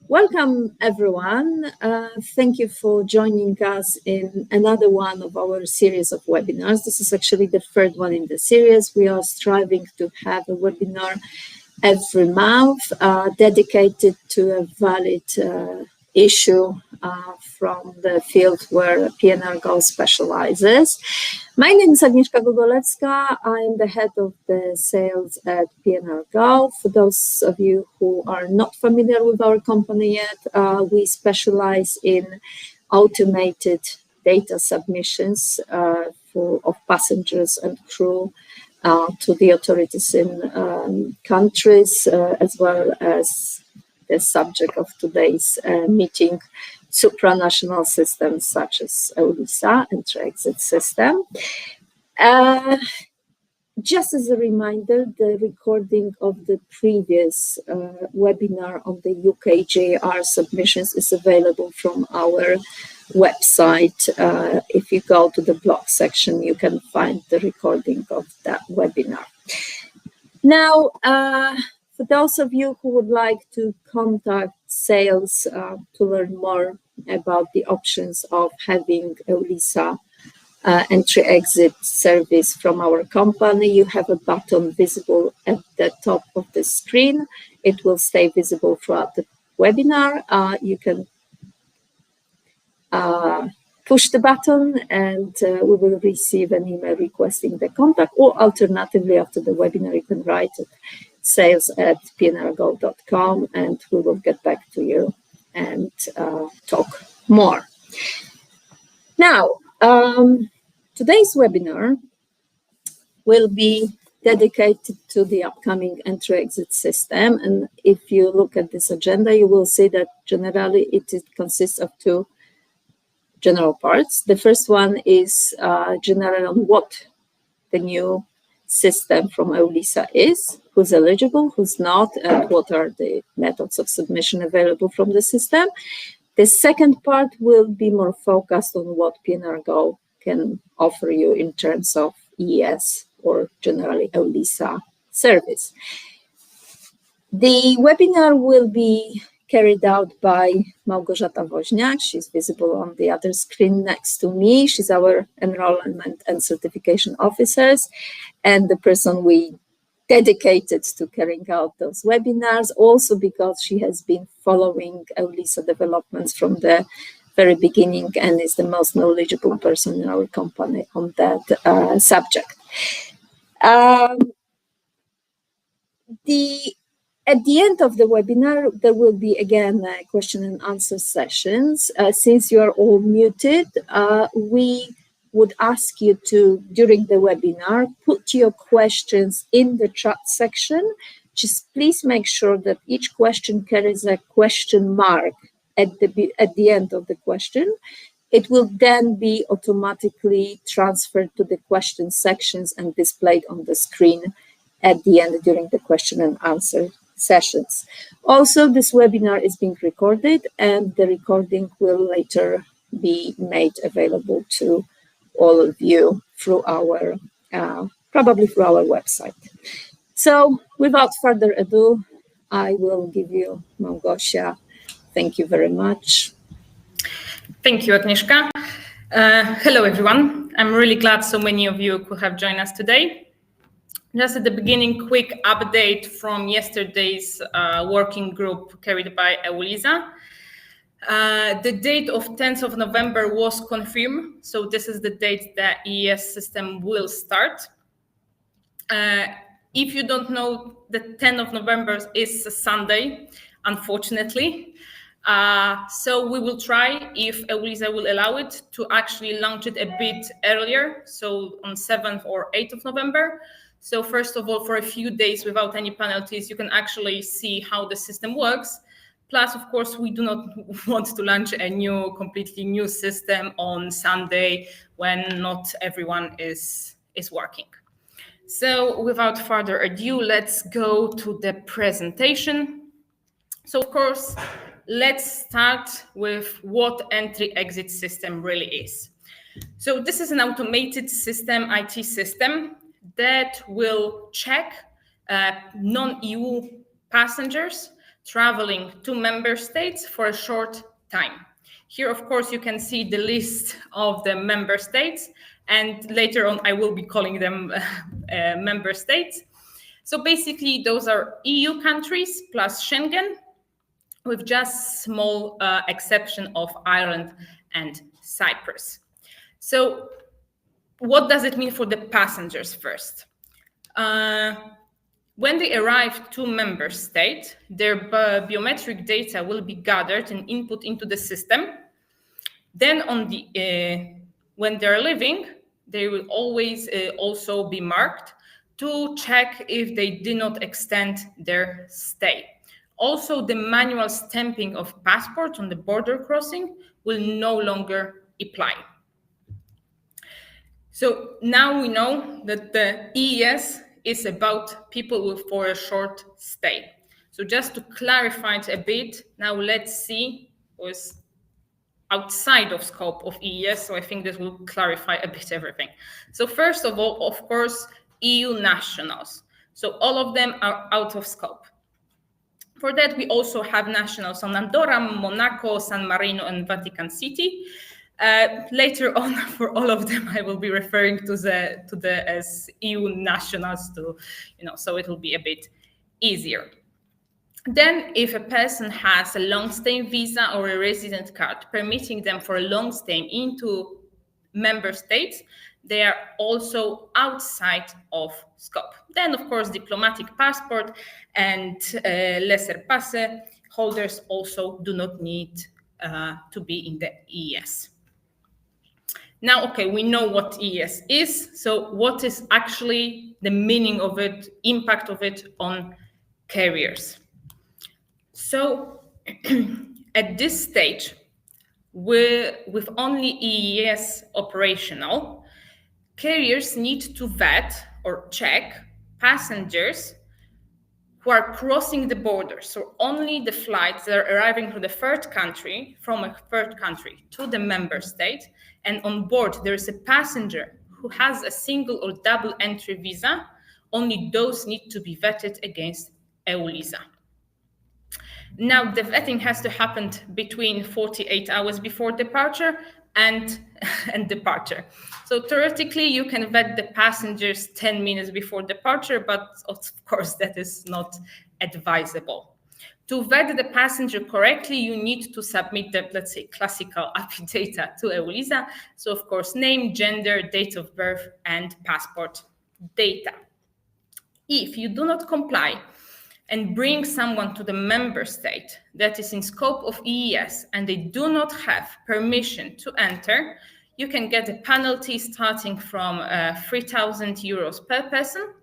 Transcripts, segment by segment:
Welcome, everyone. Thank you for joining us in another one of our series of webinars. This is actually the third one in the series. We are striving to have a webinar every month dedicated to a valid issue from the field where PnrGo specializes. My name is Agnieszka Gogolewska. I'm the head of the sales at PnrGo. For those of you who are not familiar with our company yet, we specialize in automated data submissions of passengers and crew to the authorities in countries, as well as the subject of today's meeting, supranational systems such as EULISA, entry-exit system. Just as a reminder, the recording of the previous webinar on the UKJR submissions is available from our website. If you go to the blog section, you can find the recording of that webinar. Now, for those of you who would like to contact sales to learn more about the options of having EULISA entry-exit service from our company, you have a button visible at the top of the screen. It will stay visible throughout the webinar. You can push the button and we will receive an email requesting the contact, or alternatively, after the webinar, you can write it sales@pnrgo.com and we will get back to you and talk more. Now, today's webinar will be dedicated to the upcoming entry-exit system. And if you look at this agenda, you will see that generally it consists of two general parts. The first one is general on what the new system from EULISA is, who's eligible, who's not, and what are the methods of submission available from the system. The second part will be more focused on what PnrGo can offer you in terms of EES, or generally EULISA service. The webinar will be carried out by Małgorzata Woźniak. She's visible on the other screen next to me. She's our Enrollment and Certification Officers and the person we dedicated to carrying out those webinars, also because she has been following EULISA developments from the very beginning and is the most knowledgeable person in our company on that subject. At the end of the webinar, there will be again question and answer sessions. Since you are all muted, we would ask you to, during the webinar, put your questions in the chat section. Just please make sure that each question carries a question mark at the end of the question. It will then be automatically transferred to the question sections and displayed on the screen at the end during the question and answer sessions. Also, this webinar is being recorded and the recording will later be made available to all of you through our, probably through our website. So without further ado, I will give you Małgosia. Thank you very much. Thank you, Agnieszka. Hello, everyone. I'm really glad so many of you could have joined us today. Just at the beginning, quick update from yesterday's working group carried by EULISA. The date of 10th of November was confirmed. So this is the date that EES system will start. If you don't know, the 10th of November is a Sunday, unfortunately. So we will try, if EULISA will allow it, to actually launch it a bit earlier. So on 7th or 8th of November. So first of all, for a few days without any penalties, you can actually see how the system works. Plus, of course, we do not want to launch a completely new system on Sunday when not everyone is working. So without further ado, let's go to the presentation. So of course, let's start with what entry-exit system really is. So this is an automated system, IT system, that will check non-EU passengers traveling to member states for a short time. Here, of course, you can see the list of the member states, and later on I will be calling them member states. So basically, those are EU countries plus Schengen, with just small exception of Ireland and Cyprus. So what does it mean for the passengers first? When they arrive to member state, their biometric data will be gathered and input into the system. Then when they're leaving, they will always also be marked to check if they did not extend their stay. Also, the manual stamping of passports on the border crossing will no longer apply. So now we know that the EES is about people for a short stay. So just to clarify it a bit, now let's see what's outside of scope of EES. So I think this will clarify a bit everything. So first of all, of course, EU nationals. So all of them are out of scope. For that, we also have nationals on Andorra, Monaco, San Marino, and Vatican City. Later on, for all of them, I will be referring to the as EU nationals, so it will be a bit easier. Then, if a person has a long-stay visa or a resident card permitting them for a long stay into member states, they are also outside of scope. Then, of course, diplomatic passport and laissez-passer holders also do not need to be in the EES. Now, okay, we know what EES is. So what is actually the meaning of it, impact of it on carriers? So at this stage, with only EES operational, carriers need to vet or check passengers who are crossing the border. So only the flights that are arriving from a third country to the member state, and on board there is a passenger who has a single or double entry visa, only those need to be vetted against EULISA. Now, the vetting has to happen between 48 hours before departure and departure. So theoretically, you can vet the passengers 10 minutes before departure, but of course, that is not advisable. To vet the passenger correctly, you need to submit the, let's say, classical API data to EULISA. So, of course, name, gender, date of birth, and passport data. If you do not comply and bring someone to the member state that is in scope of EES and they do not have permission to enter, you can get a penalty starting from 3,000 euros per person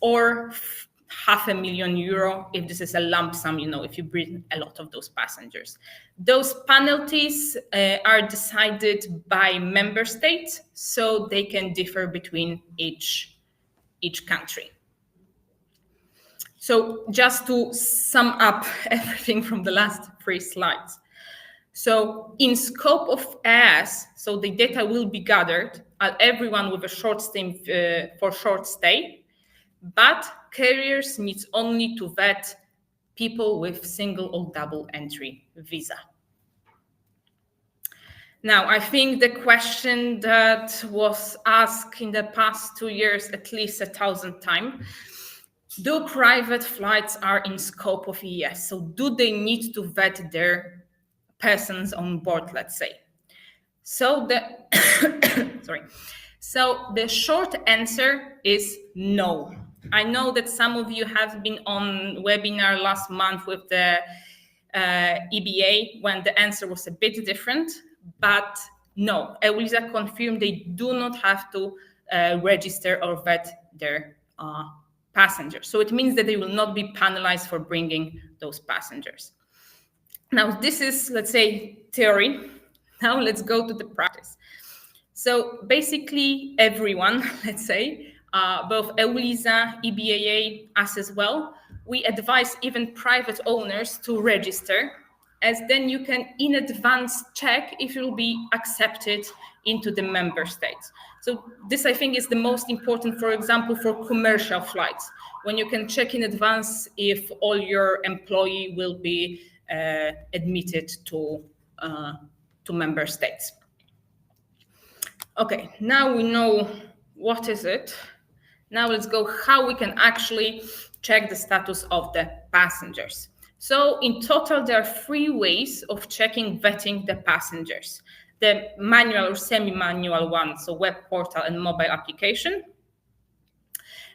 or €500,000 if this is a lump sum, if you bring a lot of those passengers. Those penalties are decided by member states, so they can differ between each country. So just to sum up everything from the last 3 slides. So in scope of EES, so the data will be gathered at everyone with a short stay, but carriers need only to vet people with single or double entry visa. Now, I think the question that was asked in the past 2 years, at least 1,000 times, do private flights are in scope of EES? So do they need to vet their persons on board, let's say? So the short answer is no. I know that some of you have been on webinar last month with the EBA when the answer was a bit different, but no, EULISA confirmed they do not have to register or vet their passengers. So it means that they will not be penalized for bringing those passengers. Now, this is, let's say, theory. Now let's go to the practice. So basically everyone, let's say, both EULISA, EBAA, us as well, we advise even private owners to register, as then you can in advance check if you'll be accepted into the member states. So this, I think, is the most important, for example, for commercial flights. when you can check in advance if all your employee will be admitted to member states. Okay, now we know what is it. Now let's go how we can actually check the status of the passengers. So in total, there are 3 ways of checking, vetting the passengers. The manual or semi-manual one, so web portal and mobile application.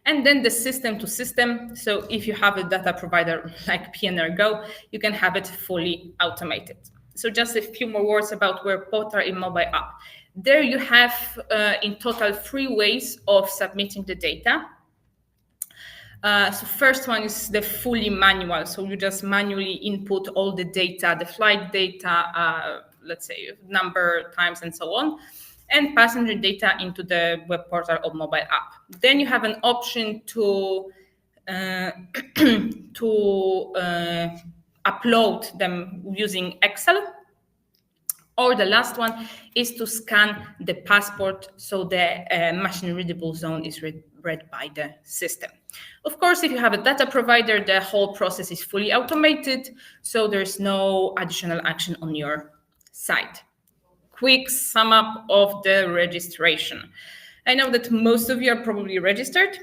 And then the system to system. So if you have a data provider like PnrGo, you can have it fully automated. So just a few more words about web portal and mobile app. There you have in total 3 ways of submitting the data. So first one is the fully manual. So you just manually input all the data, the flight data, let's say number, times, and so on, and passenger data into the web portal or mobile app. Then you have an option to upload them using Excel. Or the last one is to scan the passport so the machine readable zone is read by the system. Of course, if you have a data provider, the whole process is fully automated, so there's no additional action on your side. Quick sum up of the registration. I know that most of you are probably registered,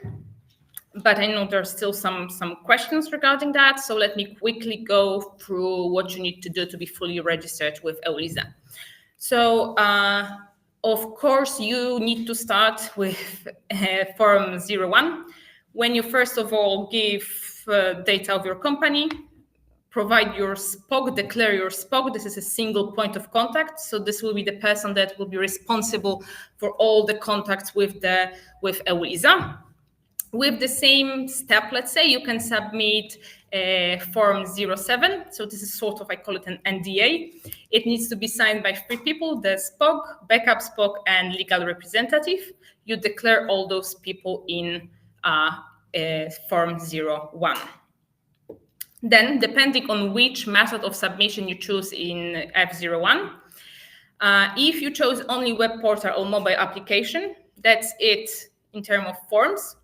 but I know there's still some questions regarding that. So let me quickly go through what you need to do to be fully registered with EULISA. So, of course, you need to start with Form 01. When you first of all give data of your company, provide your SPOC, declare your SPOC. This is a single point of contact. So this will be the person that will be responsible for all the contacts with EULISA. With the same step, let's say, you can submit Form 07. So this is sort of, I call it an NDA. It needs to be signed by 3 people, the SPOC, backup SPOC, and legal representative. You declare all those people in Form 01. Then, depending on which method of submission you choose in F01, if you chose only web portal or mobile application, that's it in terms of forms.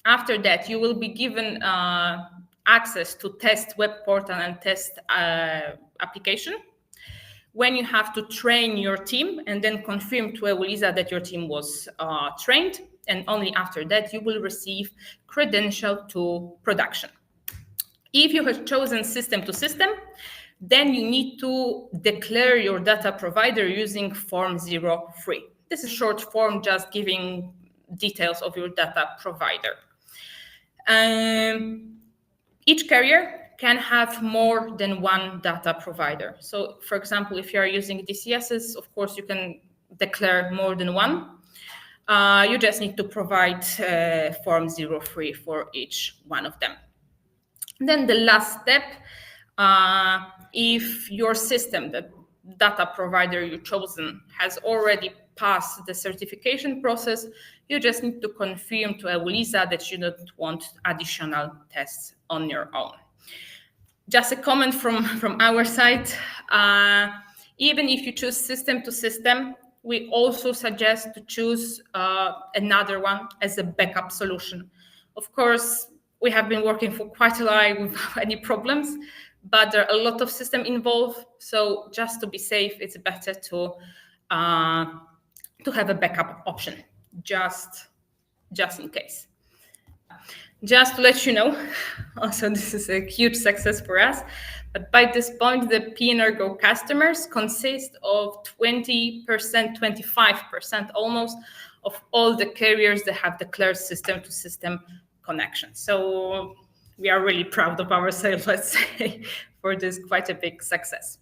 After that, you will be given access to test web portal and test application. When you have to train your team and then confirm to EULISA that your team was trained, and only after that you will receive credential to production. If you have chosen system to system, then you need to declare your data provider using Form 03. This is a short form just giving details of your data provider. Each carrier can have more than one data provider. So, for example, if you are using DCSs, of course, you can declare more than one. You just need to provide Form 03 for each one of them. Then the last step, if your system, the data provider you've chosen, has already passed the certification process, you just need to confirm to EULISA that you don't want additional tests on your own. Just a comment from our side, even if you choose system to system, we also suggest to choose another one as a backup solution. Of course, we have been working for quite a while without any problems, but there are a lot of systems involved. So just to be safe, it's better to have a backup option, just in case. Just to let you know, also this is a huge success for us, but by this point, the PnrGo customers consist of 20%, 25% almost of all the carriers that have declared system-to-system connection. So we are really proud of ourselves, let's say, for this quite a big success.